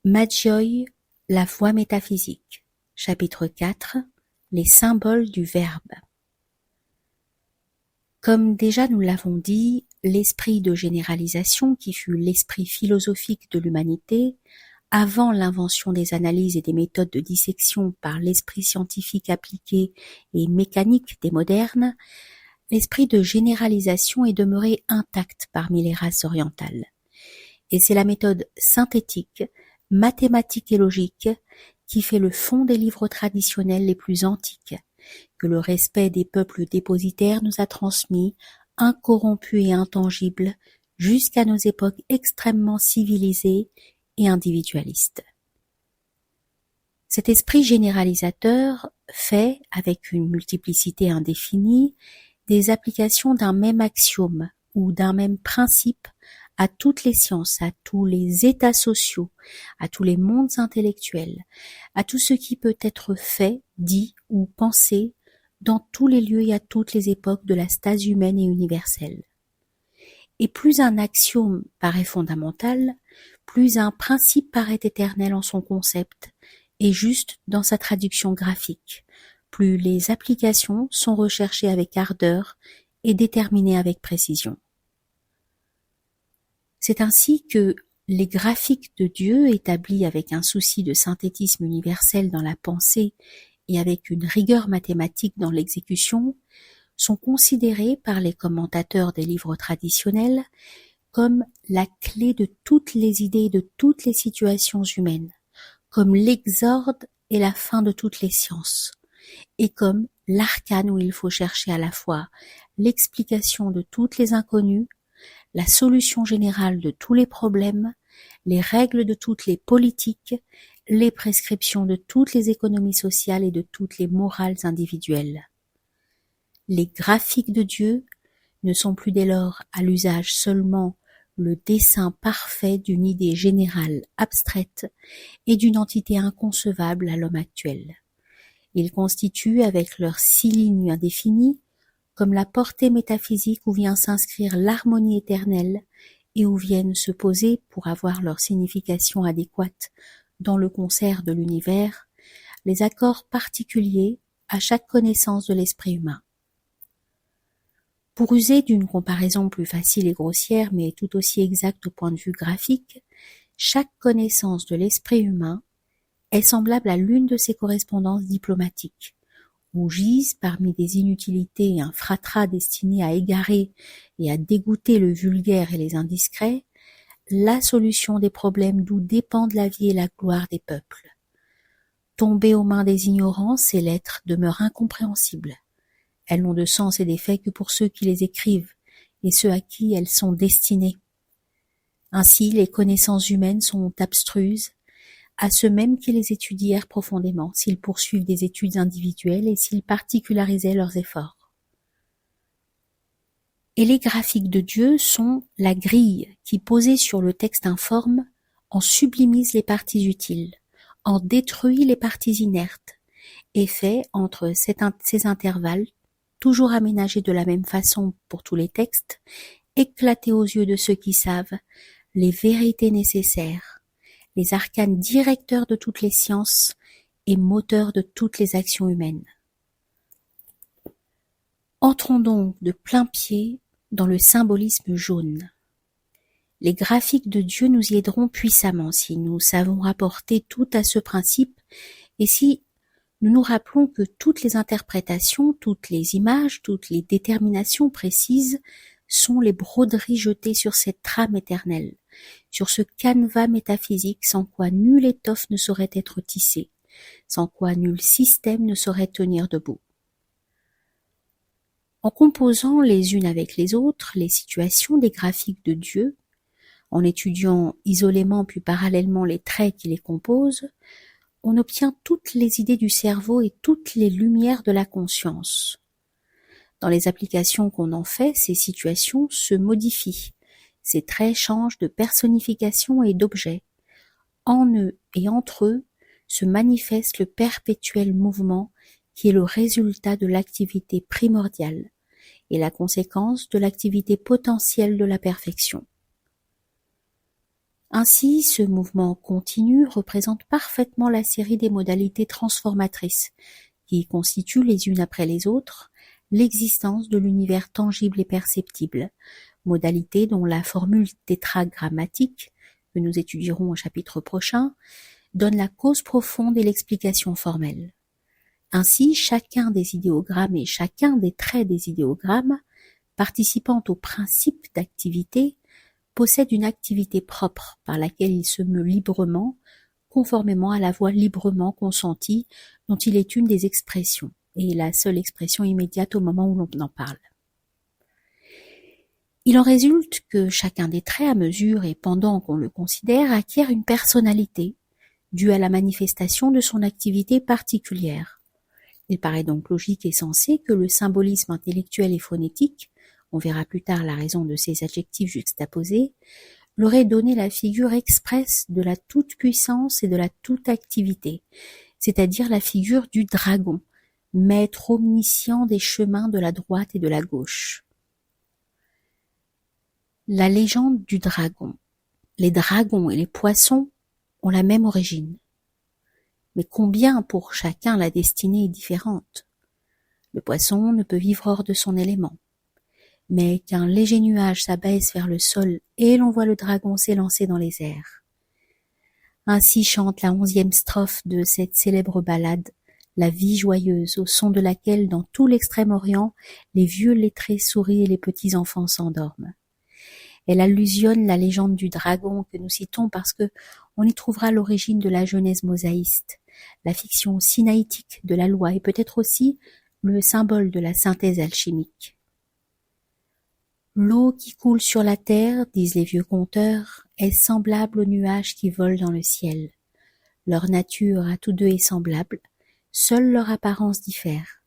Maggioi, la voie métaphysique. Chapitre 4. Les symboles du Verbe. Comme déjà nous l'avons dit, l'esprit de généralisation qui fut l'esprit philosophique de l'humanité, avant l'invention des analyses et des méthodes de dissection par l'esprit scientifique appliqué et mécanique des modernes, l'esprit de généralisation est demeuré intact parmi les races orientales. Et c'est la méthode synthétique, mathématique et logique qui fait le fond des livres traditionnels les plus antiques, que le respect des peuples dépositaires nous a transmis, incorrompus et intangibles, jusqu'à nos époques extrêmement civilisées et individualistes. Cet esprit généralisateur fait, avec une multiplicité indéfinie, des applications d'un même axiome ou d'un même principe à toutes les sciences, à tous les états sociaux, à tous les mondes intellectuels, à tout ce qui peut être fait, dit ou pensé dans tous les lieux et à toutes les époques de la stase humaine et universelle. Et plus un axiome paraît fondamental, plus un principe paraît éternel en son concept et juste dans sa traduction graphique, plus les applications sont recherchées avec ardeur et déterminées avec précision. C'est ainsi que les graphiques de Dieu, établis avec un souci de synthétisme universel dans la pensée et avec une rigueur mathématique dans l'exécution, sont considérés par les commentateurs des livres traditionnels comme la clé de toutes les idées et de toutes les situations humaines, comme l'exorde et la fin de toutes les sciences, et comme l'arcane où il faut chercher à la fois l'explication de toutes les inconnues, la solution générale de tous les problèmes, les règles de toutes les politiques, les prescriptions de toutes les économies sociales et de toutes les morales individuelles. Les graphiques de Dieu ne sont plus dès lors à l'usage seulement le dessin parfait d'une idée générale abstraite et d'une entité inconcevable à l'homme actuel. Ils constituent, avec leurs 6 lignes indéfinies, comme la portée métaphysique où vient s'inscrire l'harmonie éternelle et où viennent se poser, pour avoir leur signification adéquate dans le concert de l'univers, les accords particuliers à chaque connaissance de l'esprit humain. Pour user d'une comparaison plus facile et grossière, mais tout aussi exacte au point de vue graphique, chaque connaissance de l'esprit humain est semblable à l'une de ses correspondances diplomatiques, où gisent parmi des inutilités et un fratras destiné à égarer et à dégoûter le vulgaire et les indiscrets, la solution des problèmes d'où dépendent la vie et la gloire des peuples. Tombées aux mains des ignorants, ces lettres demeurent incompréhensibles. Elles n'ont de sens et d'effet que pour ceux qui les écrivent et ceux à qui elles sont destinées. Ainsi, les connaissances humaines sont abstruses à ceux mêmes qui les étudièrent profondément, s'ils poursuivent des études individuelles et s'ils particularisaient leurs efforts. Et les graphiques de Dieu sont la grille qui, posée sur le texte informe, en sublimise les parties utiles, en détruit les parties inertes, et fait, entre ces intervalles, toujours aménagés de la même façon pour tous les textes, éclater aux yeux de ceux qui savent les vérités nécessaires, les arcanes directeurs de toutes les sciences et moteurs de toutes les actions humaines. Entrons donc de plein pied dans le symbolisme jaune. Les graphiques de Dieu nous y aideront puissamment si nous savons rapporter tout à ce principe et si nous nous rappelons que toutes les interprétations, toutes les images, toutes les déterminations précises sont les broderies jetées sur cette trame éternelle, sur ce canevas métaphysique sans quoi nulle étoffe ne saurait être tissée, sans quoi nul système ne saurait tenir debout. En composant les unes avec les autres les situations des graphiques de Dieu, en étudiant isolément puis parallèlement les traits qui les composent, on obtient toutes les idées du cerveau et toutes les lumières de la conscience. Dans les applications qu'on en fait, ces situations se modifient. Ces traits changent de personnification et d'objet. En eux et entre eux se manifeste le perpétuel mouvement qui est le résultat de l'activité primordiale et la conséquence de l'activité potentielle de la perfection. Ainsi, ce mouvement continu représente parfaitement la série des modalités transformatrices qui constituent les unes après les autres l'existence de l'univers tangible et perceptible, modalité dont la formule tétragrammatique, que nous étudierons au chapitre prochain, donne la cause profonde et l'explication formelle. Ainsi, chacun des idéogrammes et chacun des traits des idéogrammes, participant au principe d'activité, possède une activité propre par laquelle il se meut librement, conformément à la voie librement consentie dont il est une des expressions, et la seule expression immédiate au moment où l'on en parle. Il en résulte que chacun des traits à mesure et pendant qu'on le considère acquiert une personnalité, due à la manifestation de son activité particulière. Il paraît donc logique et sensé que le symbolisme intellectuel et phonétique, on verra plus tard la raison de ces adjectifs juxtaposés, leur ait donné la figure expresse de la toute-puissance et de la toute-activité, c'est-à-dire la figure du dragon, maître omniscient des chemins de la droite et de la gauche. La légende du dragon. Les dragons et les poissons ont la même origine. Mais combien pour chacun la destinée est différente. Le poisson ne peut vivre hors de son élément. Mais qu'un léger nuage s'abaisse vers le sol et l'on voit le dragon s'élancer dans les airs. Ainsi chante la 11e strophe de cette célèbre ballade, la vie joyeuse, au son de laquelle, dans tout l'Extrême-Orient, les vieux lettrés sourient et les petits enfants s'endorment. Elle allusionne la légende du dragon que nous citons parce que on y trouvera l'origine de la Genèse mosaïste, la fiction sinaïtique de la loi et peut-être aussi le symbole de la synthèse alchimique. L'eau qui coule sur la terre, disent les vieux conteurs, est semblable aux nuages qui volent dans le ciel. Leur nature à tous deux est semblable, seule leur apparence diffère.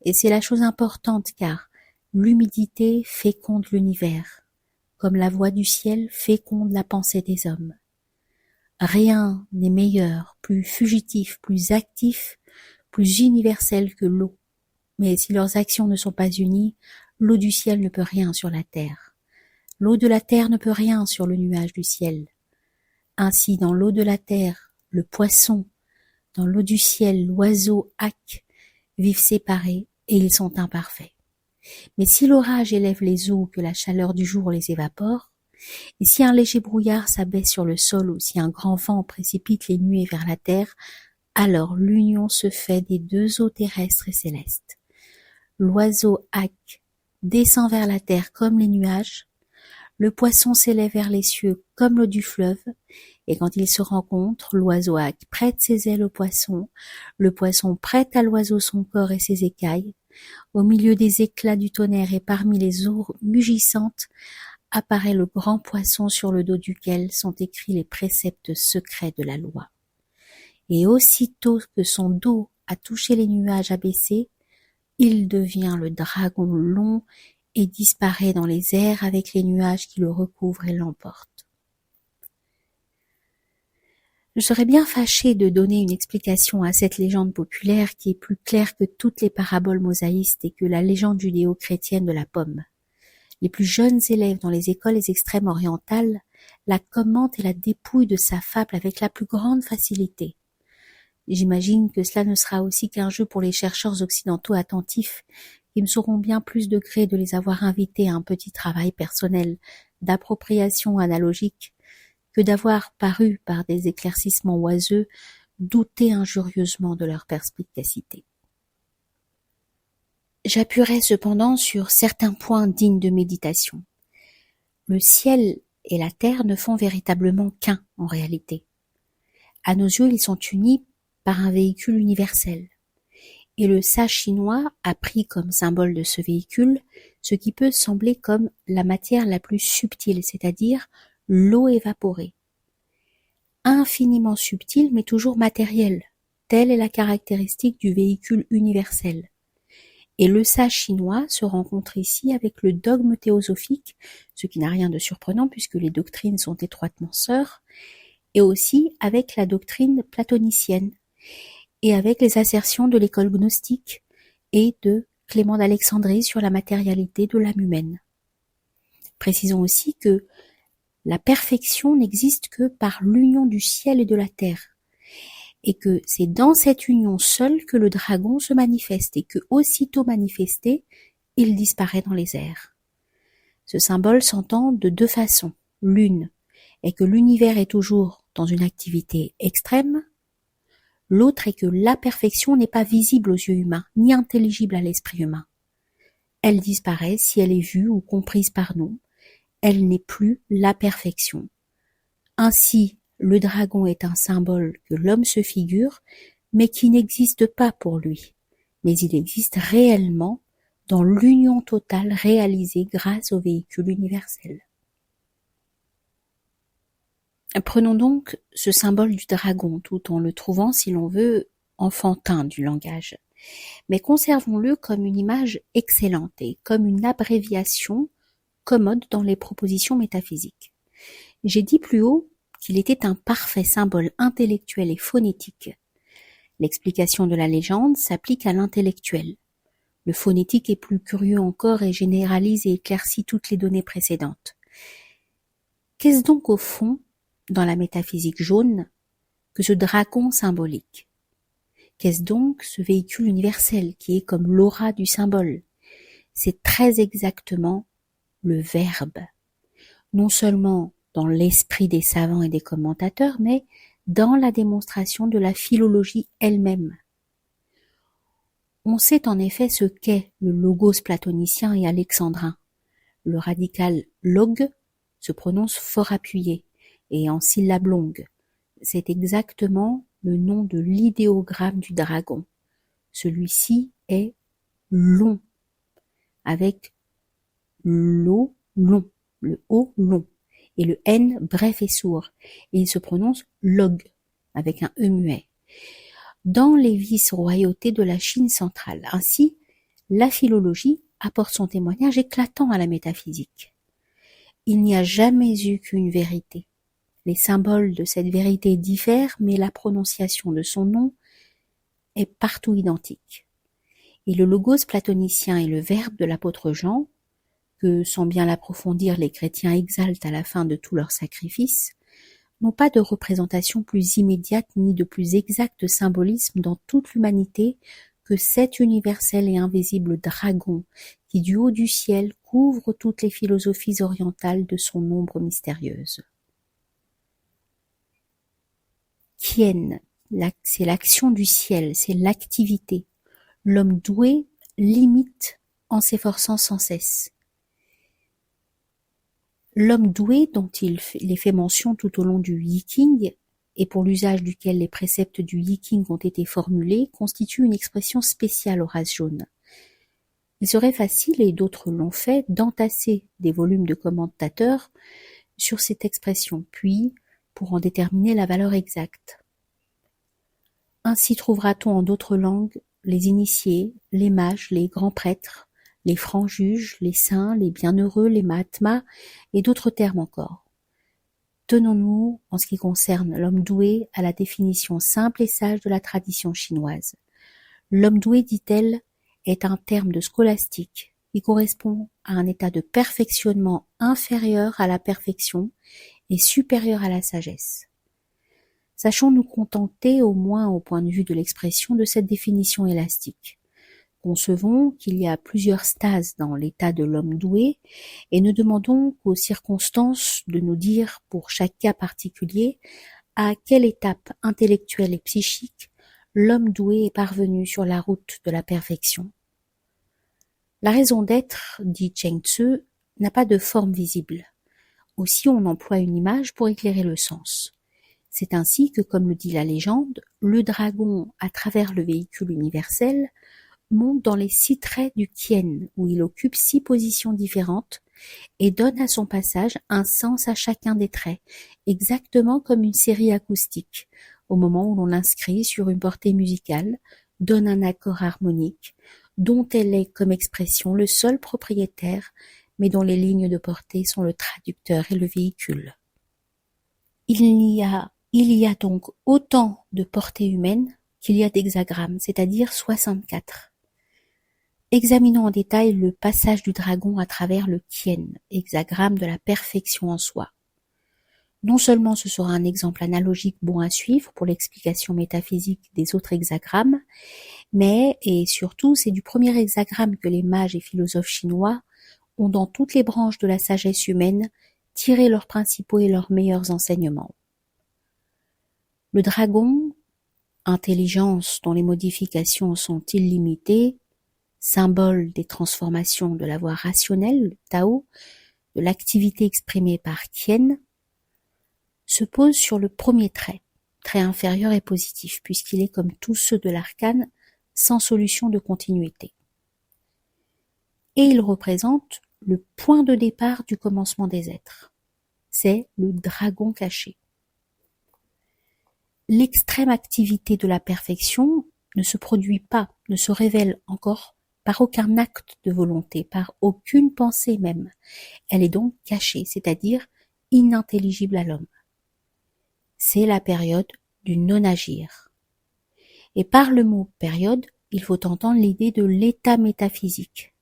Et c'est la chose importante car l'humidité féconde l'univers, comme la voix du ciel féconde la pensée des hommes. Rien n'est meilleur, plus fugitif, plus actif, plus universel que l'eau. Mais si leurs actions ne sont pas unies, l'eau du ciel ne peut rien sur la terre. L'eau de la terre ne peut rien sur le nuage du ciel. Ainsi, dans l'eau de la terre, le poisson, dans l'eau du ciel, l'oiseau hack, vivent séparés et ils sont imparfaits. Mais si l'orage élève les eaux, que la chaleur du jour les évapore, et si un léger brouillard s'abaisse sur le sol ou si un grand vent précipite les nuées vers la terre, alors l'union se fait des deux eaux terrestres et célestes. L'oiseau hack descend vers la terre comme les nuages, le poisson s'élève vers les cieux comme l'eau du fleuve, et quand ils se rencontrent, l'oiseau hack prête ses ailes au poisson, le poisson prête à l'oiseau son corps et ses écailles. Au milieu des éclats du tonnerre et parmi les eaux mugissantes, apparaît le grand poisson sur le dos duquel sont écrits les préceptes secrets de la loi. Et aussitôt que son dos a touché les nuages abaissés, il devient le dragon long et disparaît dans les airs avec les nuages qui le recouvrent et l'emportent. Je serais bien fâché de donner une explication à cette légende populaire qui est plus claire que toutes les paraboles mosaïstes et que la légende judéo-chrétienne de la pomme. Les plus jeunes élèves dans les écoles extrêmes orientales la commentent et la dépouillent de sa fable avec la plus grande facilité. J'imagine que cela ne sera aussi qu'un jeu pour les chercheurs occidentaux attentifs qui me sauront bien plus de gré de les avoir invités à un petit travail personnel d'appropriation analogique que d'avoir paru par des éclaircissements oiseux douter injurieusement de leur perspicacité. J'appuierai cependant sur certains points dignes de méditation. Le ciel et la terre ne font véritablement qu'un en réalité. À nos yeux, ils sont unis par un véhicule universel. Et le sage chinois a pris comme symbole de ce véhicule ce qui peut sembler comme la matière la plus subtile, c'est-à-dire l'eau évaporée. Infiniment subtile mais toujours matérielle, telle est la caractéristique du véhicule universel. Et le sage chinois se rencontre ici avec le dogme théosophique, ce qui n'a rien de surprenant puisque les doctrines sont étroitement sœurs, et aussi avec la doctrine platonicienne, et avec les assertions de l'école gnostique et de Clément d'Alexandrie sur la matérialité de l'âme humaine. Précisons aussi que La perfection n'existe que par l'union du ciel et de la terre, et que c'est dans cette union seule que le dragon se manifeste, et que, aussitôt manifesté, il disparaît dans les airs. Ce symbole s'entend de deux façons. L'une est que l'univers est toujours dans une activité extrême, l'autre est que la perfection n'est pas visible aux yeux humains, ni intelligible à l'esprit humain. Elle disparaît si elle est vue ou comprise par nous. Elle n'est plus la perfection. Ainsi, le dragon est un symbole que l'homme se figure, mais qui n'existe pas pour lui. Mais il existe réellement dans l'union totale réalisée grâce au véhicule universel. Prenons donc ce symbole du dragon, tout en le trouvant, si l'on veut, enfantin du langage. Mais conservons-le comme une image excellente et comme une abréviation commode dans les propositions métaphysiques. J'ai dit plus haut qu'il était un parfait symbole intellectuel et phonétique. L'explication de la légende s'applique à l'intellectuel. Le phonétique est plus curieux encore et généralise et éclaircit toutes les données précédentes. Qu'est-ce donc au fond, dans la métaphysique jaune, que ce dragon symbolique? Qu'est-ce donc ce véhicule universel qui est comme l'aura du symbole? C'est très exactement le verbe. Non seulement dans l'esprit des savants et des commentateurs, mais dans la démonstration de la philologie elle-même. On sait en effet ce qu'est le logos platonicien et alexandrin. Le radical log se prononce fort appuyé et en syllabe longue. C'est exactement le nom de l'idéogramme du dragon. Celui-ci est long, avec l'O long, le O long, et le N bref et sourd, et il se prononce log, avec un E muet, dans les vice-royautés de la Chine centrale. Ainsi, la philologie apporte son témoignage éclatant à la métaphysique. Il n'y a jamais eu qu'une vérité. Les symboles de cette vérité diffèrent, mais la prononciation de son nom est partout identique. Et le logos platonicien et le verbe de l'apôtre Jean, que, sans bien l'approfondir, les chrétiens exaltent à la fin de tous leurs sacrifices, n'ont pas de représentation plus immédiate ni de plus exact symbolisme dans toute l'humanité que cet universel et invisible dragon qui, du haut du ciel, couvre toutes les philosophies orientales de son ombre mystérieuse. Kien, c'est l'action du ciel, c'est l'activité. L'homme doué l'imite en s'efforçant sans cesse. L'homme doué, dont il est fait mention tout au long du Yiking, et pour l'usage duquel les préceptes du Yiking ont été formulés, constitue une expression spéciale aux races jaunes. Il serait facile, et d'autres l'ont fait, d'entasser des volumes de commentateurs sur cette expression, puis pour en déterminer la valeur exacte. Ainsi trouvera-t-on en d'autres langues les initiés, les mages, les grands prêtres, les francs juges, les saints, les bienheureux, les mahatmas, et d'autres termes encore. Tenons-nous, en ce qui concerne l'homme doué, à la définition simple et sage de la tradition chinoise. L'homme doué, dit-elle, est un terme de scolastique qui correspond à un état de perfectionnement inférieur à la perfection et supérieur à la sagesse. Sachons nous contenter, au moins au point de vue de l'expression, de cette définition élastique. Concevons qu'il y a plusieurs stases dans l'état de l'homme doué et ne demandons qu'aux circonstances de nous dire, pour chaque cas particulier, à quelle étape intellectuelle et psychique l'homme doué est parvenu sur la route de la perfection. La raison d'être, dit Zheng Tzu, n'a pas de forme visible. Aussi on emploie une image pour éclairer le sens. C'est ainsi que, comme le dit la légende, le dragon, à travers le véhicule universel, monte dans les 6 traits du Kien, où il occupe 6 positions différentes, et donne à son passage un sens à chacun des traits, exactement comme une série acoustique, au moment où l'on l'inscrit sur une portée musicale, donne un accord harmonique, dont elle est comme expression le seul propriétaire, mais dont les lignes de portée sont le traducteur et le véhicule. Il y a donc autant de portées humaines qu'il y a d'hexagrammes, c'est-à-dire 64. Examinons en détail le passage du dragon à travers le Kien, hexagramme de la perfection en soi. Non seulement ce sera un exemple analogique bon à suivre pour l'explication métaphysique des autres hexagrammes, mais, et surtout, c'est du premier hexagramme que les mages et philosophes chinois ont dans toutes les branches de la sagesse humaine tiré leurs principaux et leurs meilleurs enseignements. Le dragon, intelligence dont les modifications sont illimitées, symbole des transformations de la voie rationnelle, le Tao, de l'activité exprimée par Qian, se pose sur le premier trait inférieur et positif, puisqu'il est comme tous ceux de l'arcane, sans solution de continuité. Et il représente le point de départ du commencement des êtres. C'est le dragon caché. L'extrême activité de la perfection ne se produit pas, ne se révèle encore par aucun acte de volonté, par aucune pensée même. Elle est donc cachée, c'est-à-dire inintelligible à l'homme. C'est la période du non-agir. Et par le mot période, il faut entendre l'idée de l'état métaphysique.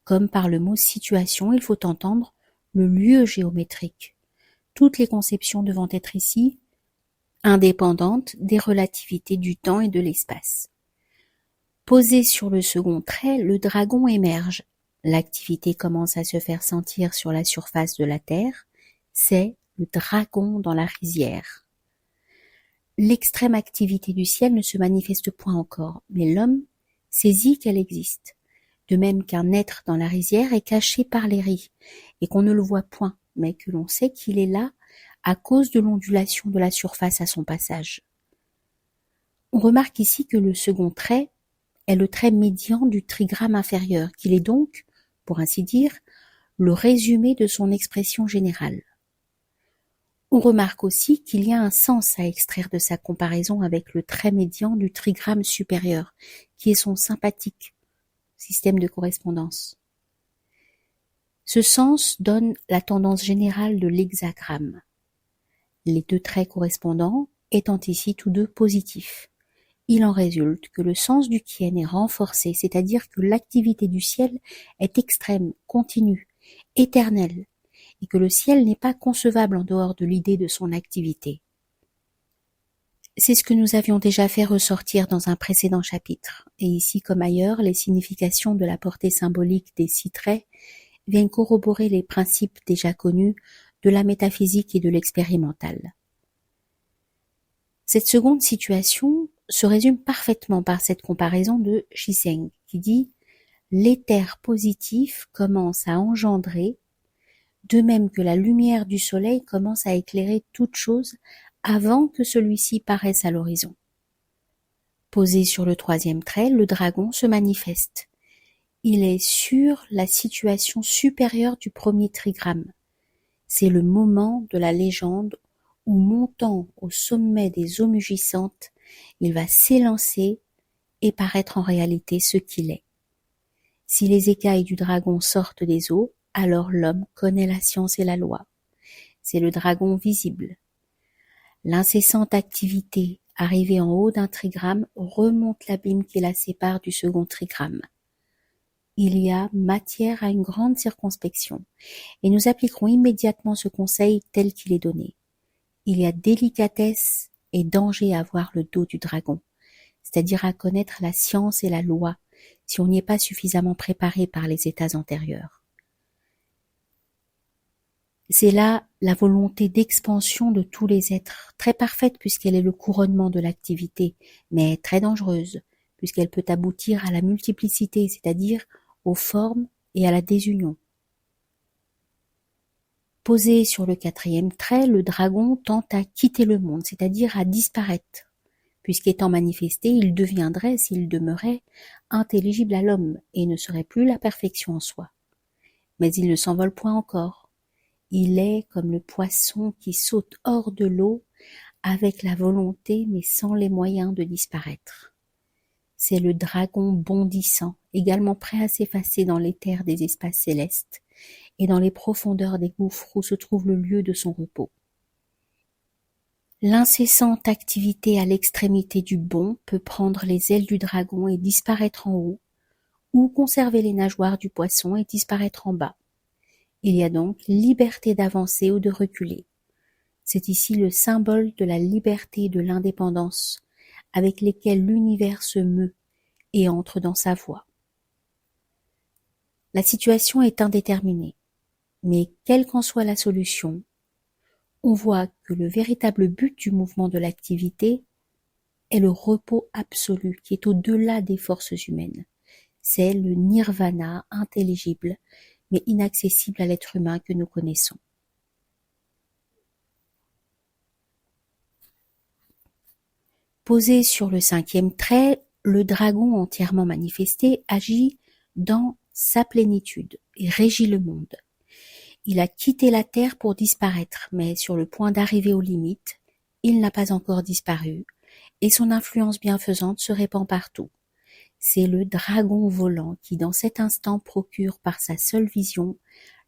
Comme par le mot situation, il faut entendre le lieu géométrique. Toutes les conceptions devant être ici indépendantes des relativités du temps et de l'espace. Posé sur le second trait, le dragon émerge. L'activité commence à se faire sentir sur la surface de la Terre. C'est le dragon dans la rizière. L'extrême activité du ciel ne se manifeste point encore, mais l'homme saisit qu'elle existe. De même qu'un être dans la rizière est caché par les ris, et qu'on ne le voit point, mais que l'on sait qu'il est là à cause de l'ondulation de la surface à son passage. On remarque ici que le second trait est le trait médian du trigramme inférieur, qu'il est donc, pour ainsi dire, le résumé de son expression générale. On remarque aussi qu'il y a un sens à extraire de sa comparaison avec le trait médian du trigramme supérieur, qui est son sympathique système de correspondance. Ce sens donne la tendance générale de l'hexagramme, les deux traits correspondants étant ici tous deux positifs. Il en résulte que le sens du Qian est renforcé, c'est-à-dire que l'activité du ciel est extrême, continue, éternelle, et que le ciel n'est pas concevable en dehors de l'idée de son activité. C'est ce que nous avions déjà fait ressortir dans un précédent chapitre, et ici comme ailleurs, les significations de la portée symbolique des 6 traits viennent corroborer les principes déjà connus de la métaphysique et de l'expérimental. Cette seconde situation se résume parfaitement par cette comparaison de Shizeng, qui dit « l'éther positif commence à engendrer, de même que la lumière du soleil commence à éclairer toute chose avant que celui-ci paraisse à l'horizon. » Posé sur le troisième trait, le dragon se manifeste. Il est sur la situation supérieure du premier trigramme. C'est le moment de la légende où, montant au sommet des eaux mugissantes, il va s'élancer et paraître en réalité ce qu'il est. Si les écailles du dragon sortent des eaux, alors l'homme connaît la science et la loi. C'est le dragon visible. L'incessante activité, arrivée en haut d'un trigramme, remonte l'abîme qui la sépare du second trigramme. Il y a matière à une grande circonspection, et nous appliquerons immédiatement ce conseil tel qu'il est donné. Il y a délicatesse et danger à voir le dos du dragon, c'est-à-dire à connaître la science et la loi, si on n'y est pas suffisamment préparé par les états antérieurs. C'est là la volonté d'expansion de tous les êtres, très parfaite puisqu'elle est le couronnement de l'activité, mais très dangereuse, puisqu'elle peut aboutir à la multiplicité, c'est-à-dire aux formes et à la désunion. Posé sur le quatrième trait, le dragon tente à quitter le monde, c'est-à-dire à disparaître, puisqu'étant manifesté, il deviendrait, s'il demeurait, intelligible à l'homme et ne serait plus la perfection en soi. Mais il ne s'envole point encore. Il est comme le poisson qui saute hors de l'eau avec la volonté mais sans les moyens de disparaître. C'est le dragon bondissant, également prêt à s'effacer dans l'éther des espaces célestes et dans les profondeurs des gouffres où se trouve le lieu de son repos. L'incessante activité à l'extrémité du bond peut prendre les ailes du dragon et disparaître en haut, ou conserver les nageoires du poisson et disparaître en bas. Il y a donc liberté d'avancer ou de reculer. C'est ici le symbole de la liberté et de l'indépendance avec lesquels l'univers se meut et entre dans sa voie. La situation est indéterminée, mais quelle qu'en soit la solution, on voit que le véritable but du mouvement de l'activité est le repos absolu qui est au-delà des forces humaines. C'est le nirvana intelligible mais inaccessible à l'être humain que nous connaissons. Posé sur le 5e trait, le dragon entièrement manifesté agit dans sa plénitude et régit le monde. Il a quitté la terre pour disparaître, mais sur le point d'arriver aux limites, il n'a pas encore disparu, et son influence bienfaisante se répand partout. C'est le dragon volant qui, dans cet instant, procure par sa seule vision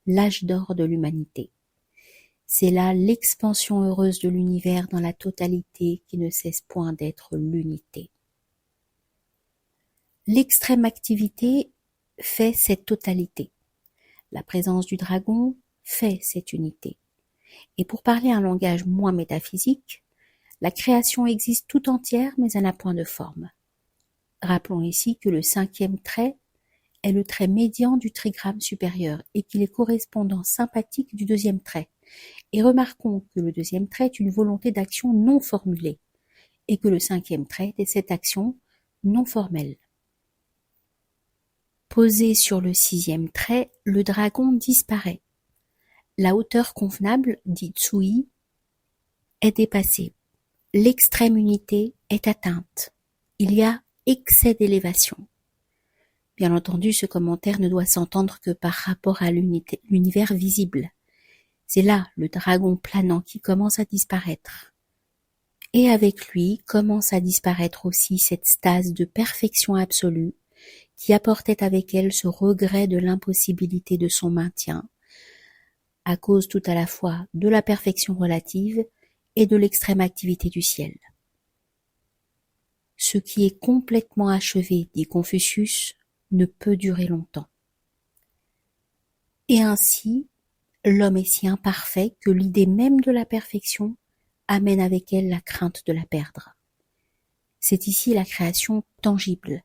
l'âge d'or de l'humanité. C'est là l'expansion heureuse de l'univers dans la totalité qui ne cesse point d'être l'unité. L'extrême activité fait cette totalité. La présence du dragon fait cette unité. Et pour parler un langage moins métaphysique, la création existe tout entière mais elle n'a point de forme. Rappelons ici que le 5e trait est le trait médian du trigramme supérieur et qu'il est correspondant sympathique du 2e trait. Et remarquons que le 2e trait est une volonté d'action non formulée et que le 5e trait est cette action non formelle. Posé sur le 6e trait, le dragon disparaît. La hauteur convenable, dit Tsui, est dépassée. L'extrême unité est atteinte. Il y a excès d'élévation. Bien entendu, ce commentaire ne doit s'entendre que par rapport à l'univers visible. C'est là le dragon planant qui commence à disparaître. Et avec lui commence à disparaître aussi cette stase de perfection absolue qui apportait avec elle ce regret de l'impossibilité de son maintien, à cause tout à la fois de la perfection relative et de l'extrême activité du ciel. Ce qui est complètement achevé, dit Confucius, ne peut durer longtemps. Et ainsi, l'homme est si imparfait que l'idée même de la perfection amène avec elle la crainte de la perdre. C'est ici la création tangible,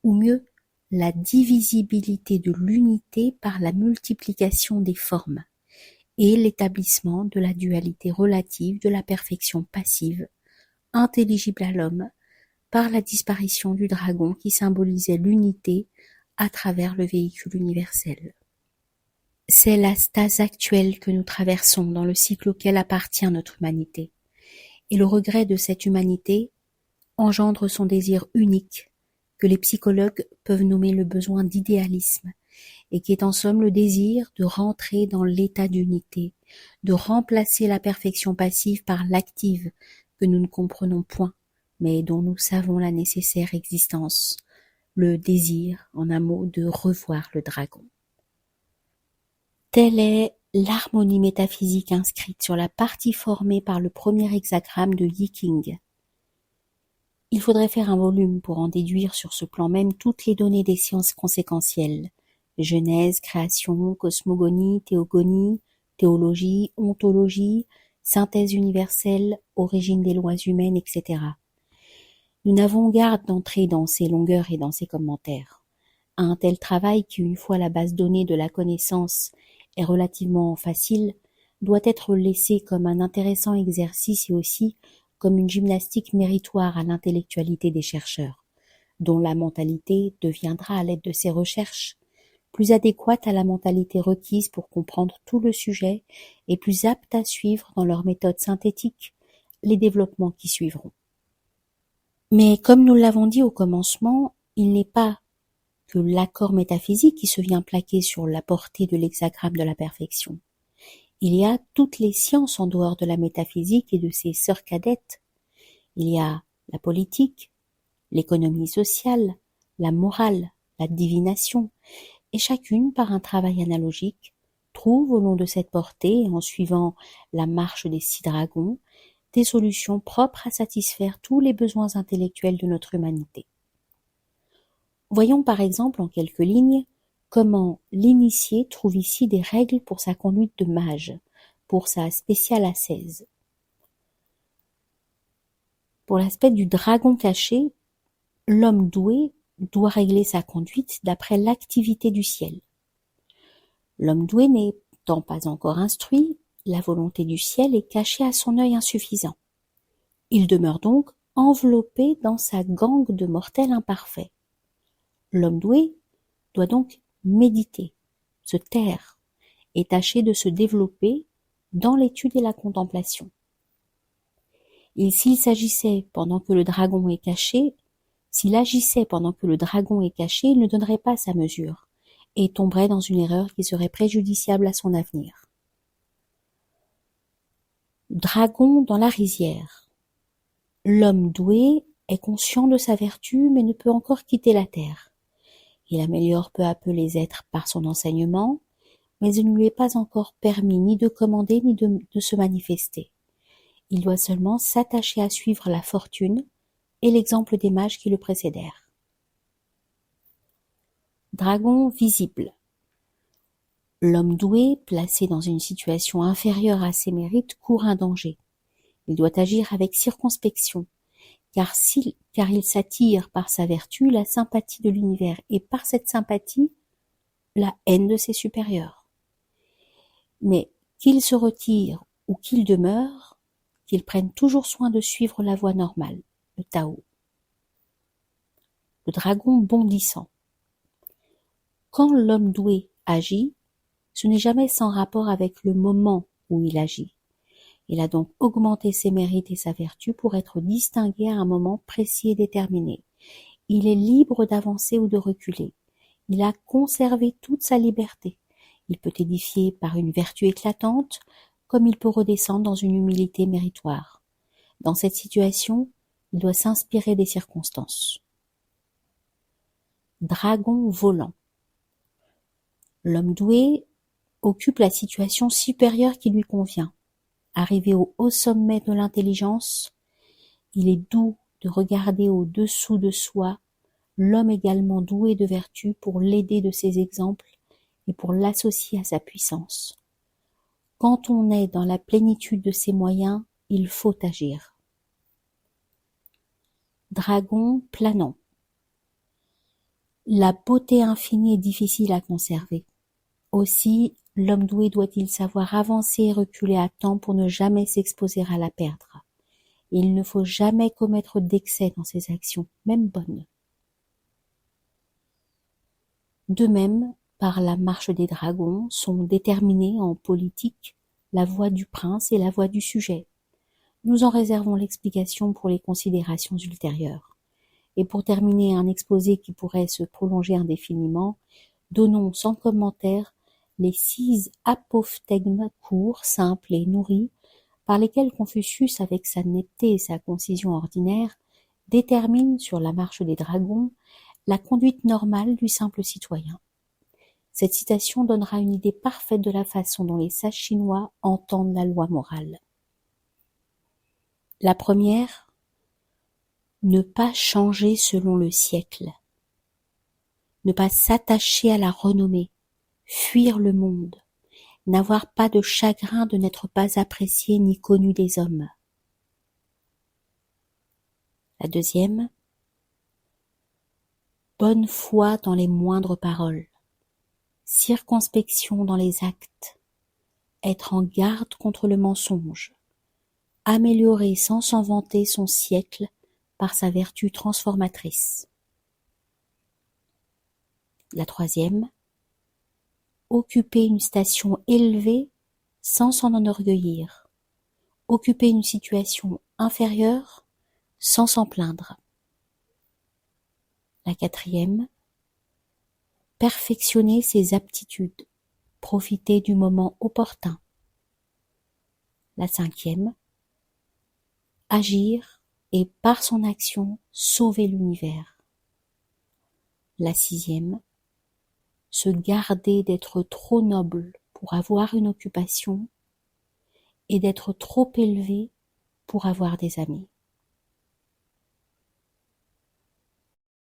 ou mieux, la divisibilité de l'unité par la multiplication des formes, et l'établissement de la dualité relative de la perfection passive, intelligible à l'homme, par la disparition du dragon qui symbolisait l'unité à travers le véhicule universel. C'est la stase actuelle que nous traversons dans le cycle auquel appartient notre humanité. Et le regret de cette humanité engendre son désir unique, que les psychologues peuvent nommer le besoin d'idéalisme, et qui est en somme le désir de rentrer dans l'état d'unité, de remplacer la perfection passive par l'active que nous ne comprenons point, mais dont nous savons la nécessaire existence, le désir, en un mot, de revoir le dragon. Telle est l'harmonie métaphysique inscrite sur la partie formée par le premier hexagramme de Yi King. Il faudrait faire un volume pour en déduire sur ce plan même toutes les données des sciences conséquentielles, genèse, création, cosmogonie, théogonie, théologie, ontologie, synthèse universelle, origine des lois humaines, etc. Nous n'avons garde d'entrer dans ces longueurs et dans ces commentaires. Un tel travail qui, une fois la base donnée de la connaissance, est relativement facile, doit être laissé comme un intéressant exercice et aussi comme une gymnastique méritoire à l'intellectualité des chercheurs, dont la mentalité deviendra à l'aide de ces recherches plus adéquate à la mentalité requise pour comprendre tout le sujet et plus apte à suivre dans leur méthode synthétique les développements qui suivront. Mais comme nous l'avons dit au commencement, il n'est pas que l'accord métaphysique qui se vient plaquer sur la portée de l'hexagramme de la perfection. Il y a toutes les sciences en dehors de la métaphysique et de ses sœurs cadettes. Il y a la politique, l'économie sociale, la morale, la divination, et chacune, par un travail analogique, trouve au long de cette portée, et en suivant la marche des 6 dragons, des solutions propres à satisfaire tous les besoins intellectuels de notre humanité. Voyons par exemple en quelques lignes comment l'initié trouve ici des règles pour sa conduite de mage, pour sa spéciale ascèse. Pour l'aspect du dragon caché, l'homme doué doit régler sa conduite d'après l'activité du ciel. L'homme doué n'étant pas encore instruit, la volonté du ciel est cachée à son œil insuffisant. Il demeure donc enveloppé dans sa gangue de mortels imparfaits. L'homme doué doit donc méditer, se taire et tâcher de se développer dans l'étude et la contemplation. Et s'il agissait pendant que le dragon est caché, il ne donnerait pas sa mesure et tomberait dans une erreur qui serait préjudiciable à son avenir. Dragon dans la rizière. L'homme doué est conscient de sa vertu mais ne peut encore quitter la terre. Il améliore peu à peu les êtres par son enseignement, mais il ne lui est pas encore permis ni de commander ni de se manifester. Il doit seulement s'attacher à suivre la fortune et l'exemple des mages qui le précédèrent. Dragon visible. L'homme doué, placé dans une situation inférieure à ses mérites, court un danger. Il doit agir avec circonspection, car il s'attire par sa vertu la sympathie de l'univers, et par cette sympathie, la haine de ses supérieurs. Mais qu'il se retire ou qu'il demeure, qu'il prenne toujours soin de suivre la voie normale, le Tao. Le dragon bondissant. Quand l'homme doué agit, ce n'est jamais sans rapport avec le moment où il agit. Il a donc augmenté ses mérites et sa vertu pour être distingué à un moment précis et déterminé. Il est libre d'avancer ou de reculer. Il a conservé toute sa liberté. Il peut édifier par une vertu éclatante, comme il peut redescendre dans une humilité méritoire. Dans cette situation, il doit s'inspirer des circonstances. Dragon volant. L'homme doué occupe la situation supérieure qui lui convient. Arrivé au haut sommet de l'intelligence, il est doux de regarder au-dessous de soi l'homme également doué de vertu pour l'aider de ses exemples et pour l'associer à sa puissance. Quand on est dans la plénitude de ses moyens, il faut agir. Dragon planant. La beauté infinie est difficile à conserver. Aussi, l'homme doué doit-il savoir avancer et reculer à temps pour ne jamais s'exposer à la perdre. Il ne faut jamais commettre d'excès dans ses actions, même bonnes. De même, par la marche des dragons, sont déterminées en politique la voie du prince et la voie du sujet. Nous en réservons l'explication pour les considérations ultérieures. Et pour terminer un exposé qui pourrait se prolonger indéfiniment, donnons sans commentaire les 6 apophthegmes courts, simples et nourris, par lesquels Confucius, avec sa netteté et sa concision ordinaire, détermine sur la marche des dragons la conduite normale du simple citoyen. Cette citation donnera une idée parfaite de la façon dont les sages chinois entendent la loi morale. La première, ne pas changer selon le siècle, ne pas s'attacher à la renommée, fuir le monde, n'avoir pas de chagrin de n'être pas apprécié ni connu des hommes. La deuxième, bonne foi dans les moindres paroles, circonspection dans les actes, être en garde contre le mensonge, améliorer sans s'en vanter son siècle par sa vertu transformatrice. La troisième, occuper une station élevée sans s'en enorgueillir, occuper une situation inférieure sans s'en plaindre. La quatrième, perfectionner ses aptitudes, profiter du moment opportun. La cinquième, agir et par son action sauver l'univers. La sixième, se garder d'être trop noble pour avoir une occupation et d'être trop élevé pour avoir des amis.